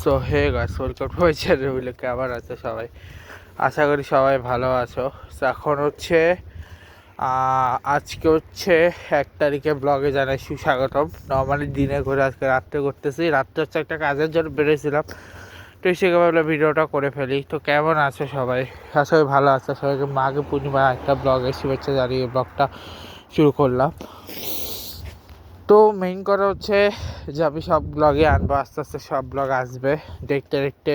So hey guys, welcome to my channel. বলে কেমন আছো সবাই? আশা করি সবাই ভালো আছো। এখন হচ্ছে আজকে হচ্ছে 1 তারিখে ব্লগে জানাই সুস্বাগতম। নর্মালি দিনে করে আজকে রাত্রে করতেছি। রাত্রে হচ্ছে একটা কাজের জন্য বেরিয়েছিলাম, তো সেখানে ভাবলাম ভিডিওটা করে ফেলি। তো কেমন আছো সবাই? আশা করি ভালো আছো। সবাইকে মাঘে পূর্ণিমা একটা ব্লগের শুভেচ্ছা জানিয়ে ব্লগটা শুরু করলাম। তো মেইন কথা হচ্ছে যে আমি সব ব্লগে আনবো, আস্তে আস্তে সব ব্লগ আসবে। দেখতে দেখতে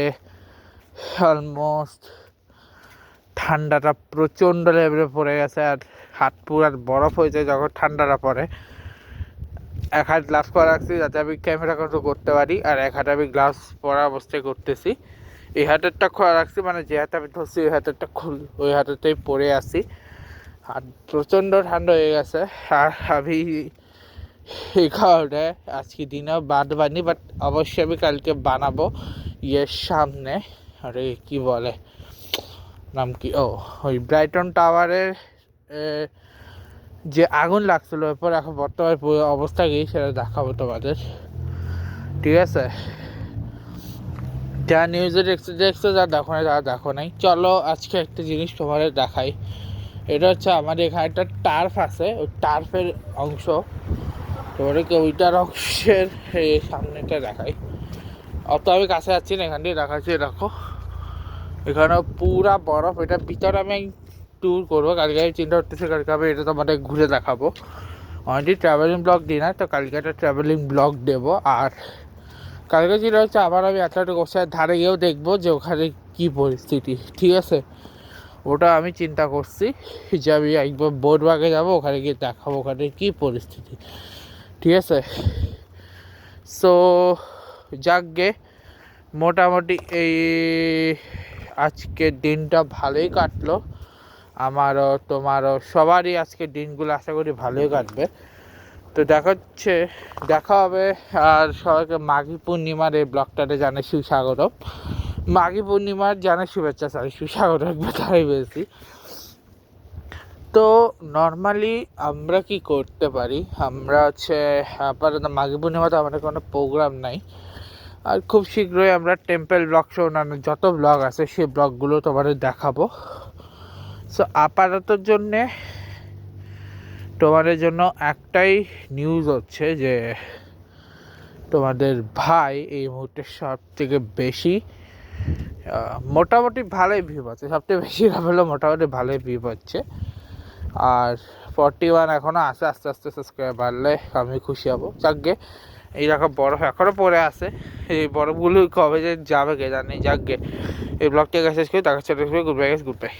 অলমোস্ট ঠান্ডাটা প্রচণ্ড লেভেলে পড়ে গেছে, আর হাত পুরার বরফ হয়ে যায় যখন ঠান্ডাটা পড়ে। এক হাত গ্লাভস পরা রাখছি যাতে আমি ক্যামেরা কন্ট্রোল করতে পারি, আর এক হাতে আমি গ্লাভস পরা অবস্থায় করতেছি। এই হাতেরটা খোলা রাখছি, মানে যে হাতে আমি ধরছি ওই হাতেরটা ওই হাতেরটাই পরে আসি। আর প্রচণ্ড ঠান্ডা হয়ে গেছে। আর আমি এই কারণে আজকে দিনেও বানাইনি, বাট অবশ্যই আমি কালকে বানাবো ইয়ের সামনে। আরে কি বলে নাম কি, ওই ব্রাইটন টাওয়ারের যে আগুন লাগছিল এরপর এখন বর্তমানে অবস্থা কি সেটা দেখাবো তোমাদের, ঠিক আছে? যা নিউজে দেখছো যা দেখো নাই তারা দেখো নাই। চলো আজকে একটা জিনিস তোমাদের দেখাই। এটা হচ্ছে আমাদের এখানে একটা টার্ফ আছে, ওই টার্ফের অংশ। তোমাদেরকে ওইটার অংশের সামনেটা দেখাই। অত আমি কাছে যাচ্ছি না, এখান দিয়ে দেখাচ্ছি। দেখো এখানে পুরা বরফ। এটার ভিতরে আমি ট্যুর করবো কালকে। আমি চিন্তা করতেছি কালকে আমি এটা তোমাদের ঘুরে দেখাবো। অনেকদিন ট্রাভেলিং ব্লগ দিই না, তো কালকে একটা ট্রাভেলিং ব্লগ দেবো। আর কালকে যেটা হচ্ছে আবার আমি আটলান্টিক ওশানের ধারে গিয়েও দেখবো যে ওখানে কী পরিস্থিতি, ঠিক আছে? ওটা আমি চিন্তা করছি যে আমি একবার বোটবাগে যাবো, ওখানে গিয়ে দেখাবো ওখানে কী পরিস্থিতি, ঠিক আছে? সো যাকগে, মোটামুটি এই আজকের দিনটা ভালোই কাটলো। আমারও তোমারও সবারই আজকের দিনগুলো আশা করি ভালোই কাটবে। তো দেখা হবে। আর সবাইকে মাঘী পূর্ণিমার এই ব্লগটাতে জানাই সুস্বাগতম। মাঘী পূর্ণিমার জানাই শুভেচ্ছা, সুস্বাগত একবার তাই বলছি। তো নর্মালি আমরা কি করতে পারি, আমরা হচ্ছে আপাতত মাঘী পূর্ণিমাতে আমাদের কোনো প্রোগ্রাম নাই। আর খুব শীঘ্রই আমরা টেম্পল ব্লগ সহ অন্যান্য যত ব্লগ আছে সেই ব্লগগুলো তোমাদের দেখাবো। সো আপাততর জন্যে তোমাদের জন্য একটাই নিউজ হচ্ছে যে তোমাদের ভাই এই মুহূর্তে সব থেকে বেশি মোটামুটি ভালোই ভিউ পাচ্ছে। সবথেকে বেশি না হলেও মোটামুটি ভালোই ভিউ পাচ্ছে। আর 41 এখনও আছে, আস্তে আস্তে সাবস্ক্রাইব বাড়লে আমি খুশি হব। যাকগে, এইরকম বরফ এখনও পড়ে আছে। এই বরফগুলো কবে যে যাবে কে জানি। যাকগে, এই ব্লগটা শেষ করি। দেখা হচ্ছে গুড বাই।